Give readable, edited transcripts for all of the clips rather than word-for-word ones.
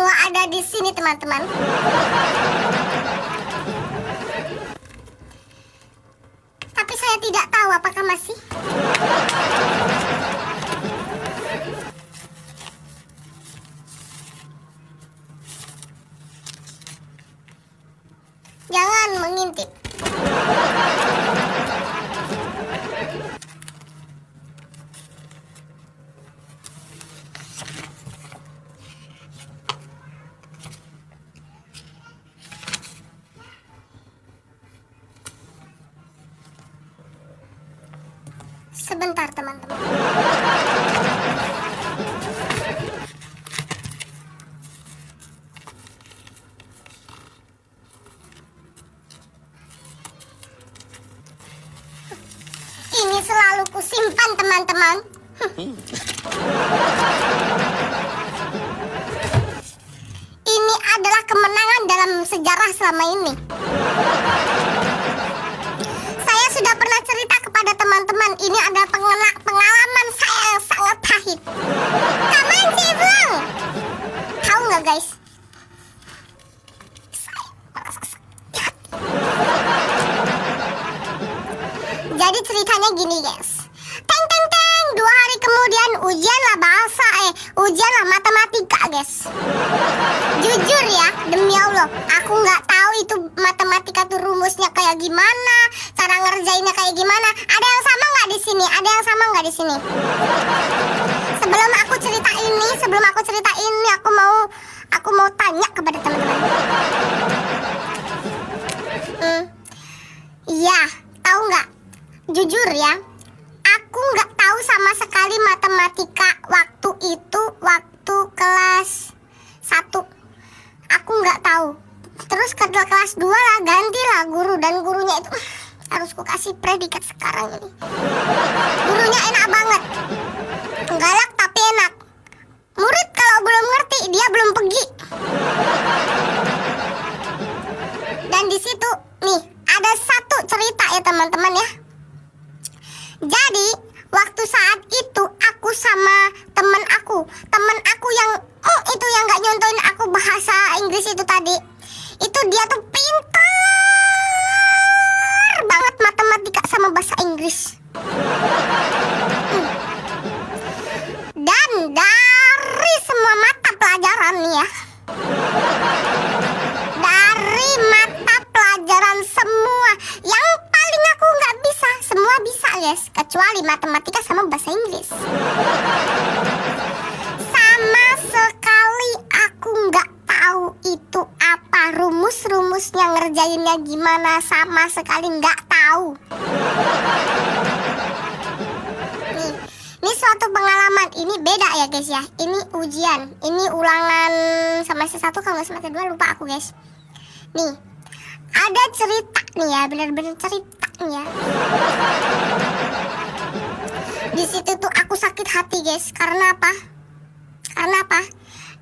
semua ada di sini, teman-teman. Tapi saya tidak tahu apakah masih. Jangan mengintip. Sebentar, teman-teman. Ini selalu kusimpan, teman-teman. Ini adalah kemenangan dalam sejarah selama ini. Saya sudah pernah cerita kepada teman-teman, ini adalah pengalaman saya yang sangat pahit. Kapan sih, Bang? Tahu nggak, guys? Saya merasa sakit. Jadi ceritanya gini, guys. Teng teng teng, 2 hari kemudian ujian lah bahasa, ujian lah matematika, guys. Jujur ya, demi Allah, aku nggak tahu itu matematika tuh rumusnya kayak gimana, cara ngerjainnya kayak gimana. Ada yang sama nggak di sini? Ada yang sama nggak di sini? Sebelum aku cerita ini, aku mau tanya kepada teman-teman. Iya, tahu nggak? Jujur ya, aku nggak tahu sama sekali matematika waktu itu, waktu kelas 1. Aku nggak tahu. Terus ke kelas 2 lah, gantilah guru, dan gurunya itu harus ku kasih predikat sekarang ini. Gurunya enak banget, galak tapi enak. Murid kalau belum ngerti, dia belum pergi. Dan di situ nih ada satu cerita ya, teman-teman ya. Jadi waktu saat itu aku sama temen aku yang itu yang nggak nyontoin aku bahasa Inggris itu tadi, itu dia tuh pintar banget matematika sama bahasa Inggris. Dan dari semua mata pelajaran nih ya, dari mata pelajaran semua, yang paling aku nggak bisa, semua bisa guys, kecuali matematika sama bahasa Inggris. Sama sekali aku nggak tahu itu apa, rumus-rumusnya ngerjainnya gimana, sama sekali nggak tahu. Ini suatu pengalaman, ini beda ya guys ya. Ini ujian, ini ulangan semester 1 kalau nggak semester 2, lupa aku guys. Nih, ada cerita nih ya, bener-bener cerita nih ya. Di situ tuh aku sakit hati guys, karena apa? Karena apa?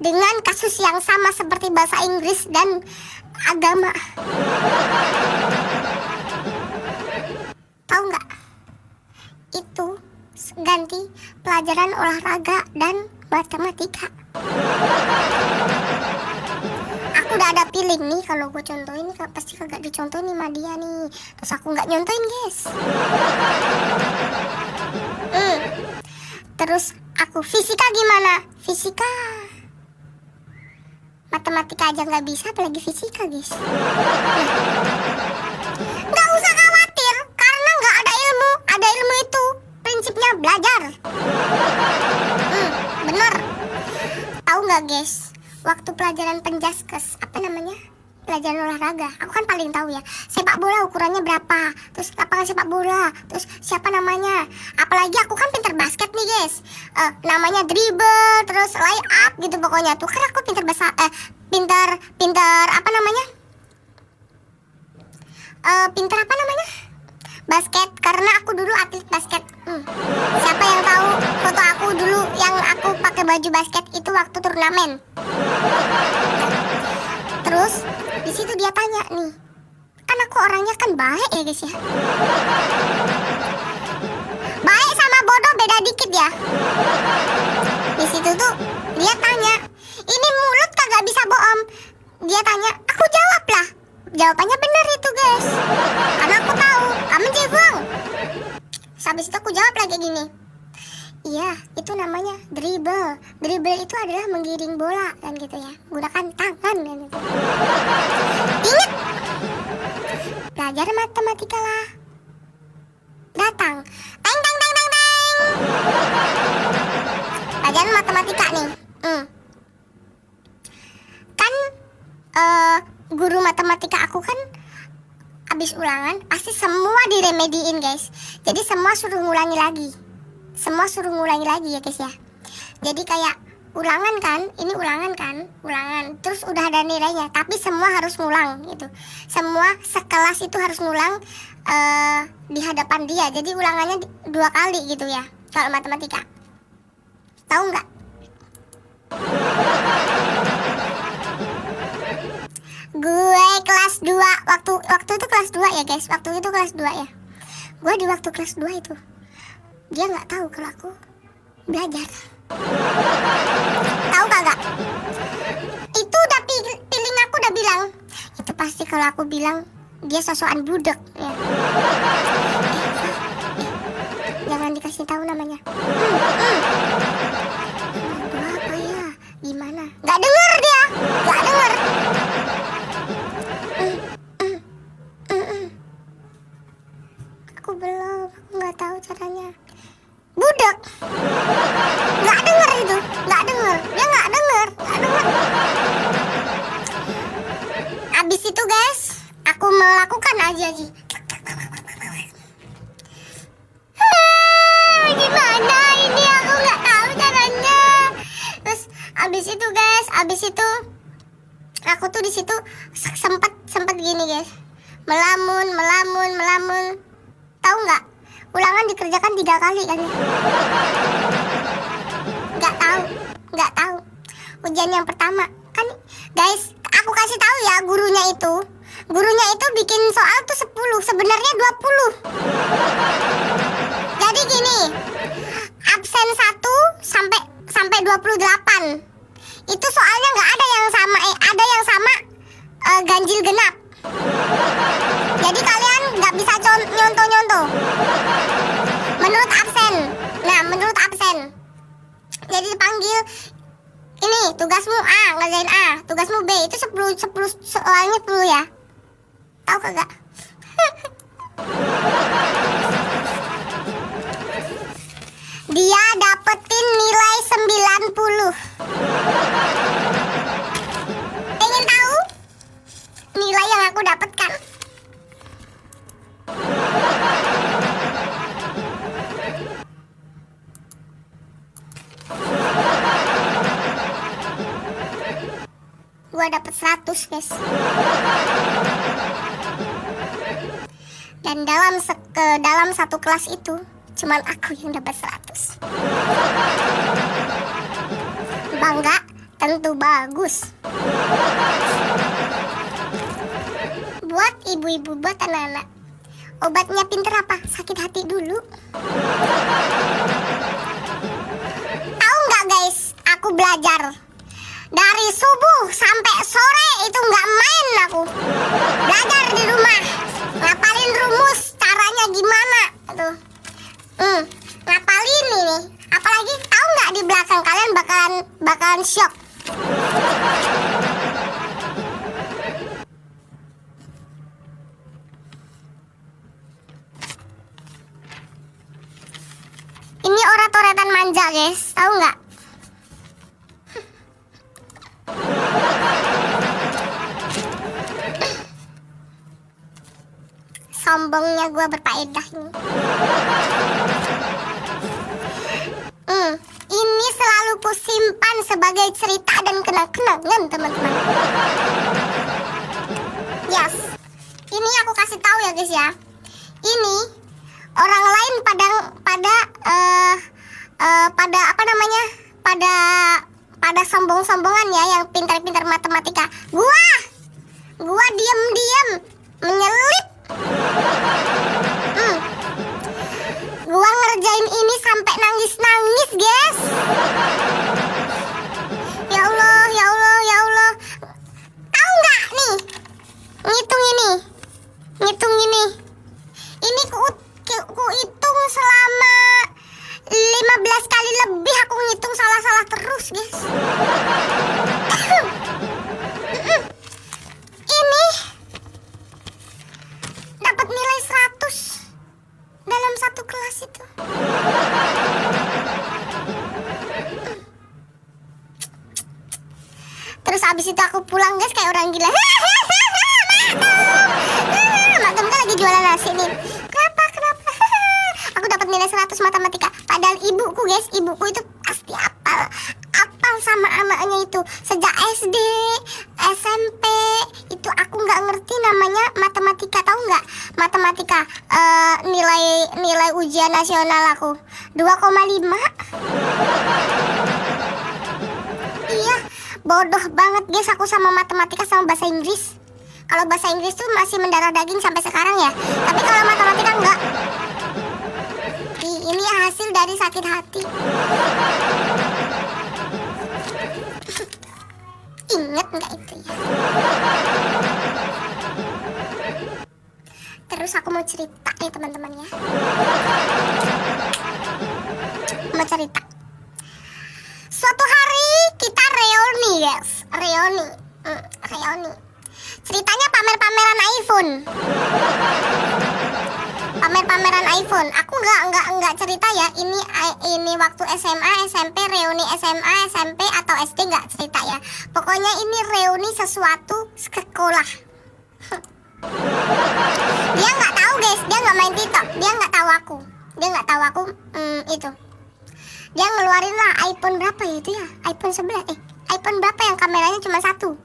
Dengan kasus yang sama seperti bahasa Inggris dan agama. Tahu nggak? Itu ganti pelajaran olahraga dan matematika. Aku udah ada feeling nih, kalau gue contohin nih pasti kagak dicontohin nih sama dia nih. Terus aku nggak nyontohin guys. Terus aku fisika gimana? Fisika, matematika aja nggak bisa, apalagi fisika guys. Nggak usah khawatir, karena nggak ada ilmu. Ada ilmu itu prinsipnya belajar. Bener. Tahu nggak guys, waktu pelajaran penjaskes, apa namanya, pelajaran olahraga, aku kan paling tahu ya, sepak bola ukurannya berapa, terus lapangan sepak bola, terus siapa namanya, apalagi aku kan pinter basket nih guys, namanya dribble, terus lay up gitu pokoknya tuh, kan aku pinter basket, karena aku dulu atlet basket. Siapa yang tahu foto aku dulu yang aku pakai baju basket itu waktu turnamen. Terus di situ dia tanya nih, kan aku orangnya kan baik ya guys ya. Baik sama bodoh beda dikit ya. Di situ tuh dia tanya, Ini mulut kagak bisa bohong. Dia tanya, aku jawab lah. Jawabannya bener itu guys. Karena aku tahu, kamu cebong. Habis itu aku jawab lagi gini. Iya, itu namanya dribble. Dribble itu adalah menggiring bola kan gitu ya. Gunakan tangan kan gitu. Ingat, belajar matematika lah. Datang. Teng teng teng teng teng. Pelajaran matematika nih. Kan guru matematika aku kan habis ulangan pasti semua diremediin guys. Jadi semua suruh ngulangi lagi. Semua suruh ngulangi lagi ya guys ya. Jadi kayak ulangan kan, ini ulangan kan, ulangan. Terus udah ada nilainya, tapi semua harus ngulang gitu. Semua sekelas itu harus ngulang di hadapan dia. Jadi ulangannya 2 kali gitu ya. Kalau matematika. Tahu nggak? Gue kelas 2 waktu itu kelas 2 ya guys. Waktu itu kelas 2 ya. Gue di waktu kelas 2 itu dia nggak tahu kalau aku belajar. Tahu kagak? Itu udah feeling aku udah bilang. Itu pasti kalau aku bilang dia sosokan budek ya. Jangan dikasih tahu namanya. Aduh, apa ya? Gimana? Nggak denger dia. Nggak denger. Aku belum. Aku nggak tahu caranya. Budak. Nggak denger itu. Nggak denger. Dia nggak denger. Nggak denger. Abis itu guys, aku melakukan aja sih. Gimana ini aku nggak tahu caranya. Terus abis itu guys, abis itu aku tuh di situ sempat gini guys, melamun. Tahu nggak? Ulangan dikerjakan 3 kali kan? Nggak tahu. Ujian yang pertama kan guys, aku kasih tahu ya, gurunya itu bikin soal tuh 10, sebenarnya 20. Jadi gini, absen 1 sampai 28. Itu soalnya nggak ada yang sama, ada yang sama ganjil genap. Jadi kalian nggak bisa nyontoh. Menurut absen. Jadi dipanggil, ini tugasmu A, ngerjain A. Tugasmu B, itu 10 soalnya 10 ya. Tahu kagak? Dia dapetin nilai 90. Ingin tahu nilai yang aku dapatkan? Gua dapet 100 guys. Dan dalam satu kelas itu cuman aku yang dapat 100. Bangga? Tentu bagus. Buat ibu-ibu, buat anak-anak, obatnya pinter apa? Sakit hati dulu. Tahu nggak guys? Aku belajar dari subuh sampai sore itu nggak main aku. Belajar di rumah, ngapalin rumus, caranya gimana tuh. Ngapalin ini. Apalagi tahu nggak, di belakang kalian bakalan shock. Ini orat-oratan manja guys, tahu nggak? Sombongnya gue berfaedah ini. Ini selalu kusimpan sebagai cerita dan kenang-kenangan teman-teman. Yes, ini aku kasih tahu ya guys ya. Ini orang lain pada apa namanya? Pada sombong-sombongan ya, yang pintar-pintar matematika. Gua diam-diam menyelip. Gua ngerjain ini sampai nangis-nangis guys. Ya Allah, ngitung ini ku hitung selama 15 kali lebih. Aku ngitung salah-salah terus guys. Ini dapat nilai 100 dalam satu kelas itu. Terus abis itu aku pulang guys kayak orang gila. Matem kan lagi jualan nasi nih. Kenapa? Aku dapat nilai 100 matematika. Padahal ibuku guys, ibuku itu pasti apal sama anaknya itu. Sejak SD, SMP itu aku nggak ngerti namanya matematika, tahu nggak? Matematika nilai ujian nasional aku 2,5. Iya, bodoh banget guys aku sama matematika sama bahasa Inggris. Kalau bahasa Inggris tuh masih mendarah daging sampai sekarang ya. Tapi kalau matematika enggak. Ini hasil dari sakit hati. Ingat nggak itu ya? Terus aku mau cerita nih teman-teman ya. Mau cerita. Suatu hari kita reuni guys. Reuni. Ceritanya pamer-pameran iPhone. Pamer-pameran iPhone. Aku nggak cerita ya. Ini waktu SMA, SMP, reuni SMA, SMP atau SD nggak cerita ya. Pokoknya ini reuni sesuatu sekolah. Dia nggak tahu guys. Dia nggak main TikTok. Dia nggak tahu aku. Itu. Dia ngeluarin lah iPhone berapa ya itu ya? iPhone 11. iPhone berapa yang kameranya cuma 1?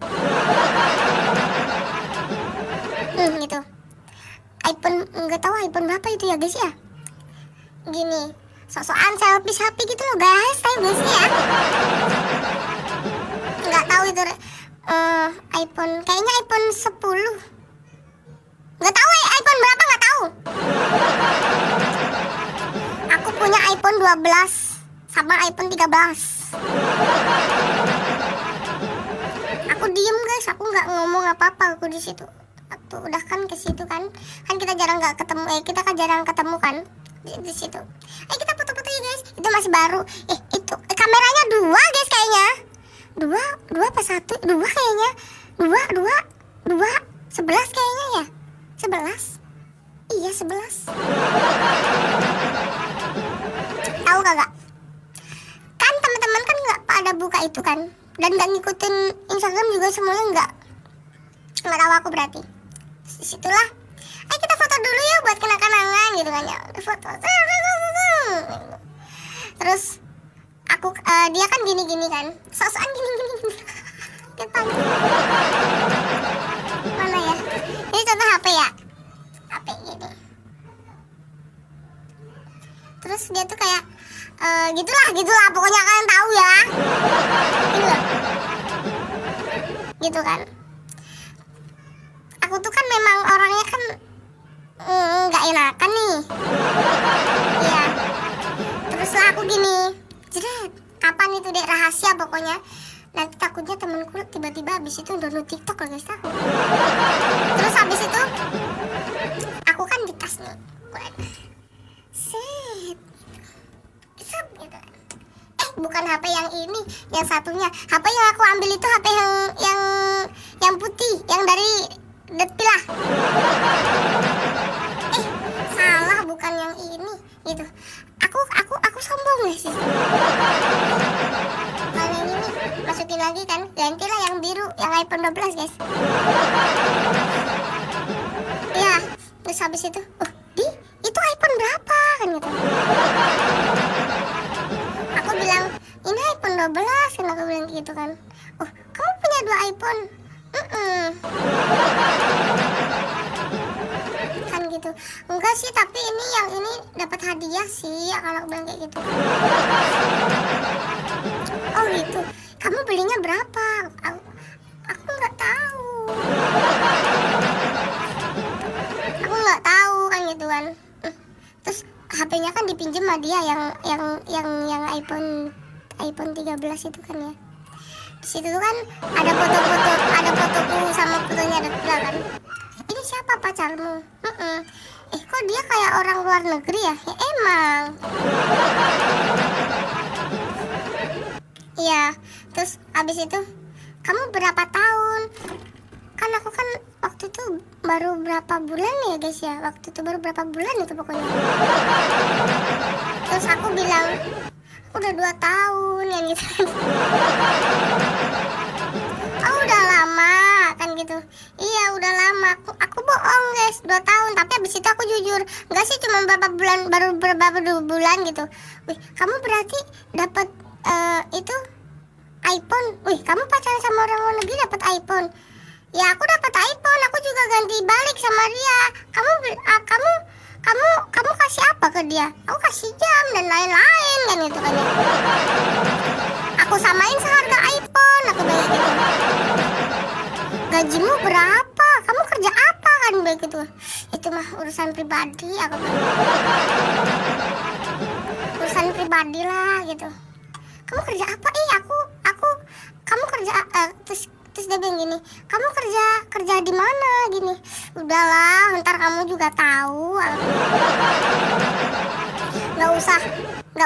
Gitu. iPhone nggak tahu iPhone berapa itu ya guys ya. Gini, sok-sokan selfie gitu loh guys, tahu guys ya. Nggak tahu itu iPhone, kayaknya iPhone 10. Nggak tahu iPhone berapa, nggak tahu. Aku punya iPhone 12 sama iPhone 13. Aku diem guys, aku nggak ngomong apa-apa aku di situ. Tuh udah kan ke situ kan kita jarang nggak ketemu, kita kan jarang ketemu kan di situ. Kita foto-foto ya guys, itu masih baru. Itu kameranya 2 guys kayaknya. 2 apa 1? 2 kayaknya. 2 11 kayaknya ya. 11. Iya 11. Tahu kagak? Kan teman-teman kan nggak pada buka itu kan, dan nggak ngikutin Instagram juga semuanya nggak tahu aku berarti. Disitulah, kita foto dulu ya buat kenang-kenangan gitu kan ya. Foto. Terus aku dia kan gini kan, sosokan gini. Mana ya? Ini contoh HP ya. HP gini. Terus dia tuh kayak gitulah pokoknya kalian tahu ya. Gitu kan. Aku tuh kan memang orangnya kan nggak enakan nih. Iya. Teruslah aku gini, jeret, kapan itu dek rahasia pokoknya. Nanti takutnya temanku tiba-tiba habis itu download TikTok lah guys aku. Terus habis itu aku kan di tas nih, set gitu. Bukan HP yang ini, yang satunya. HP yang aku ambil itu HP yang putih, yang dari Depilah. Salah, bukan yang ini gitu. Aku sombong ya sih. Kalau yang ini masukin lagi kan, gantilah yang biru, yang iPhone 12 guys. Ya, terus habis itu, itu iPhone berapa kan gitu. Aku bilang, ini iPhone 12 kan, aku bilang gitu kan. Kamu punya 2 iPhone? Kan gitu. Enggak sih, tapi yang ini dapat hadiah sih kalau aku bilang kayak gitu. Oh gitu. Kamu belinya berapa? Aku nggak tahu. Aku nggak tahu kan gitu kan. Terus HP-nya kan dipinjem sama dia yang iPhone 13 itu kan ya. Di situ tuh kan ada fotoku sama fotonya Depilah kan. Ini siapa pacar? pacarmu. Kok dia kayak orang luar negeri ya? Ya emang. Iya, terus abis itu kamu berapa tahun? Kan aku kan waktu itu baru berapa bulan ya guys ya. Waktu itu baru berapa bulan itu pokoknya. Terus aku bilang, udah 2 tahun yang gitu. Oh udah lama kan gitu. Iya udah lama. Aku bohong guys, 2 tahun. Tapi abis itu aku jujur, enggak sih, cuma berapa bulan, baru beberapa bulan gitu. Wih, kamu berarti dapat itu iPhone. Wih, kamu pacaran sama orang luar negeri dapat iPhone. Ya aku dapat iPhone, aku juga ganti balik sama dia. Kamu kasih apa ke dia? Aku kasih jam dan lain-lain kan gitu kan. Aku samain seharga iPhone, aku bilang gitu. Gajimu berapa? Kamu kerja apa kan begitu? Itu mah urusan pribadi, aku bilang. Urusan pribadi lah gitu. Kamu kerja apa? Kamu kerja terus dia bilang gini, kamu kerja di mana gini. Udahlah, ntar kamu juga tahu. Nggak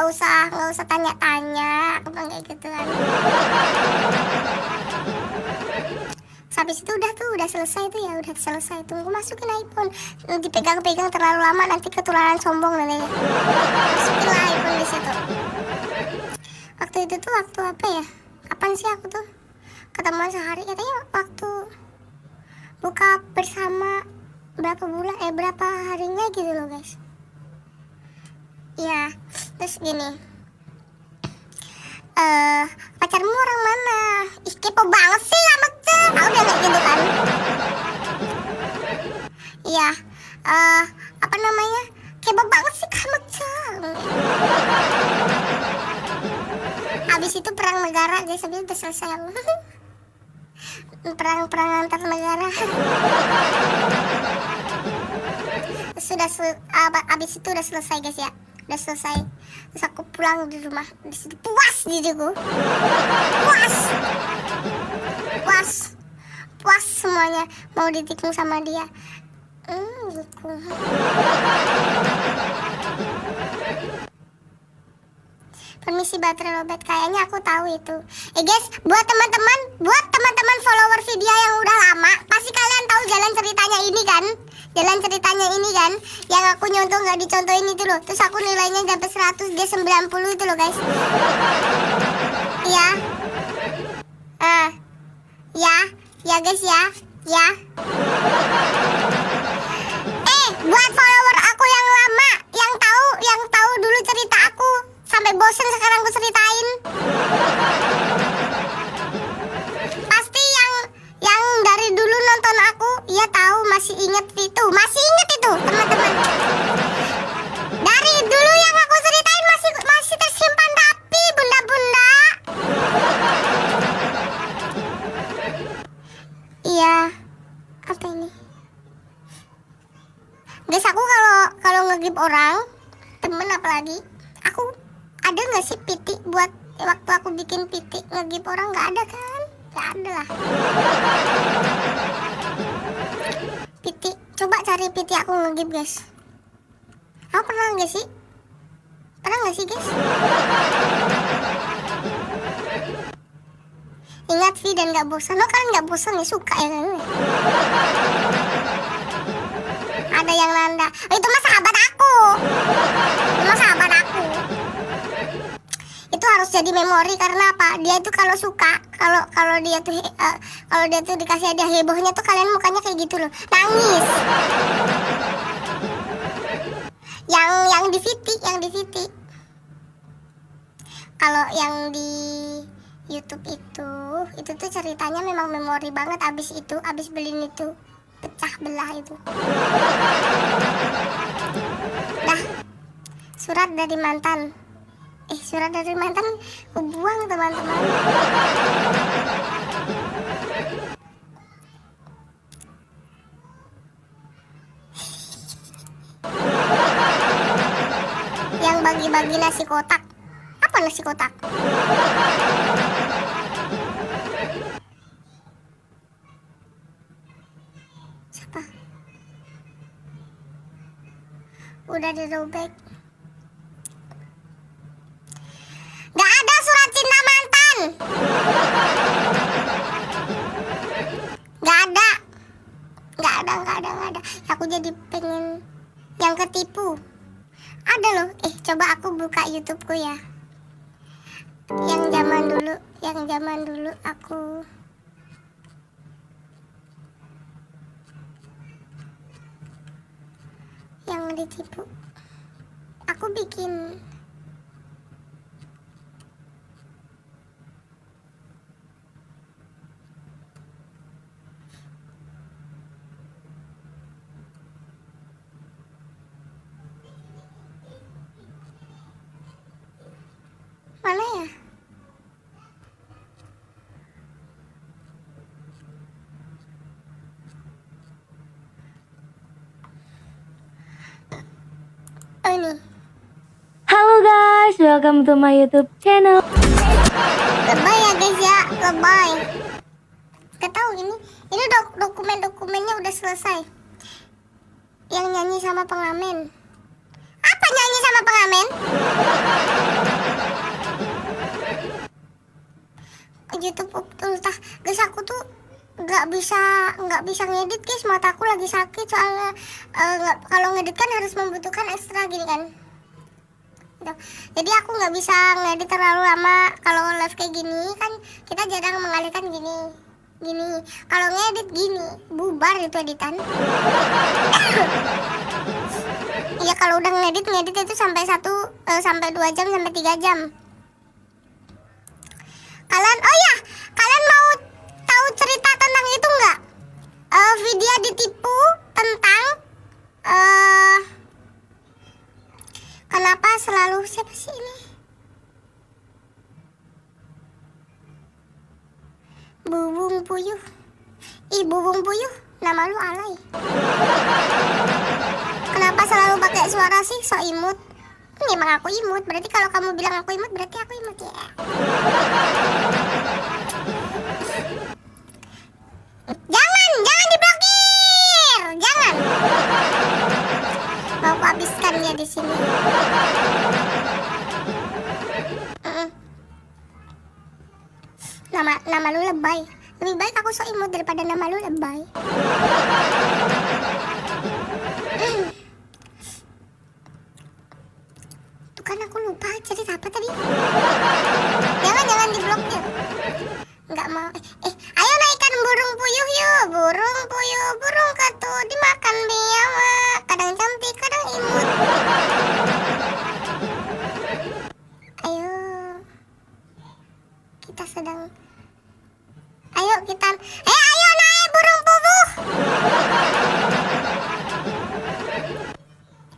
usah tanya-tanya, aku bilang kayak gitu kan. Habis itu udah selesai tuh ya, udah selesai. Tunggu masukin iPhone. Dipegang-pegang terlalu lama nanti ketularan sombong nanti. Masukin iPhone di situ. Waktu itu tuh waktu apa ya? Kapan sih aku tuh ketemuan sehari, katanya waktu buka bersama berapa harinya gitu loh guys. Ya terus gini, pacarmu orang mana? Ih kepo banget sih amat tuh. Udah kayak gitu kan. Iya, apa namanya, kepo banget sih amat tuh. Habis itu perang negara guys, habis itu selesai aku. perang antar negara. Abis itu udah selesai guys ya, udah selesai. Terus aku pulang di rumah, di situ puas diriku, puas semuanya, mau ditikung sama dia. Gitu. Permisi baterai lobet, kayaknya aku tahu itu. Guys, buat teman-teman follower video yang udah lama, pasti kalian tahu jalan ceritanya ini kan? Yang aku nyontoh nggak dicontohin itu loh. Terus aku nilainya dapat 100, dia 90 itu loh guys. Iya. Ya guys ya. Buat follower aku yang lama, yang tahu dulu cerita aku, sampai bosen sekarang aku ceritain. Pasti yang dari dulu nonton aku, ya tahu, masih inget itu teman-teman. Dari dulu yang aku ceritain masih tersimpan rapi, bunda-bunda. Iya, apa ini? Guys, aku kalau ngegib orang, temen apalagi, aku ada nggak sih piti buat waktu aku bikin piti ngegib orang? Nggak ada kan? Nggak ada lah. Piti, coba cari piti aku ngegib guys. Aku pernah nggak sih? Pernah nggak sih guys? Ingat Vi dan nggak bosan. Lo kan nggak bosan ya, suka ya kan? Ada yang nanda, itu mah sahabat aku. Itu harus jadi memori, karena apa? Dia itu kalau suka, kalau dia tuh dikasih hadiah hebohnya tuh kalian mukanya kayak gitu loh, nangis. Yang di VT. Kalau yang di YouTube itu tuh ceritanya memang memori banget. Abis beliin itu pecah belah itu. Dah, surat dari mantan aku buang teman-teman. Yang bagi-bagi nasi kotak, apa nasi kotak? Siapa? Udah dirobek. Gak ada surat cinta mantan. Gak ada. Aku jadi pengen yang ketipu. Ada loh. Coba aku buka YouTubeku ya. Yang zaman dulu aku yang ditipu. Aku bikin mana ya? Oh ini. Halo guys, welcome to my YouTube channel. Lebay ya guys ya, lebay. Gak tahu ini dokumennya udah selesai. Yang nyanyi sama pengamen. Apa nyanyi sama pengamen? YouTube ultah guys, aku tuh nggak bisa ngedit guys, mataku lagi sakit soalnya. Kalau ngedit kan harus membutuhkan ekstra gini kan. Jadi aku nggak bisa ngedit terlalu lama. Kalau live kayak gini kan kita jarang mengalihkan gini. Kalau ngedit gini bubar itu editan. Ya kalau udah ngedit itu sampai 2 jam sampai 3 jam. Kalian mau tahu cerita tentang itu nggak? Vidya ditipu tentang kenapa selalu siapa sih ini? Bubung Puyuh. Bubung Puyuh, nama lu alay. Kenapa selalu pakai suara sih so imut? Emang aku imut, berarti kalau kamu bilang aku imut berarti aku imut ya. Jangan diblokir, jangan. Mau aku habiskan dia di sini. Nama lu lebay. Lebih baik aku so imut daripada nama lu lebay. Tuh kan aku lupa cerita apa tadi. Jangan diblokir. Nggak mau. Ayo naikkan burung puyuh yuk. Burung puyuh, burung katu dimakan biawak. Kadang cantik, kadang imut. Ayo. Kita sedang. Ayo naik burung puyuh.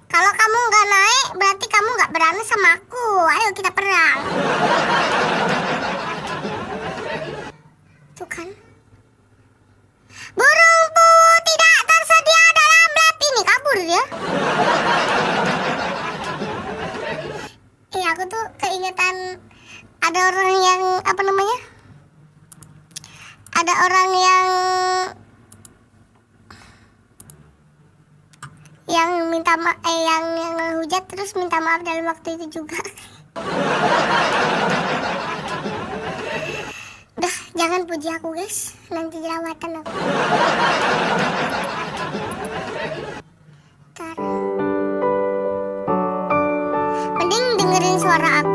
Kalau kamu nggak naik, berarti kamu nggak berani sama aku. Ayo kita perang. Tuh kan. Burung puyuh tidak tersedia dalam lab ini. Kabur dia. Aku tuh keingetan ada orang yang ada orang yang minta yang hujat terus minta maaf dalam waktu itu juga. Udah, jangan puji aku guys, nanti jerawatan aku. Mending dengerin suara aku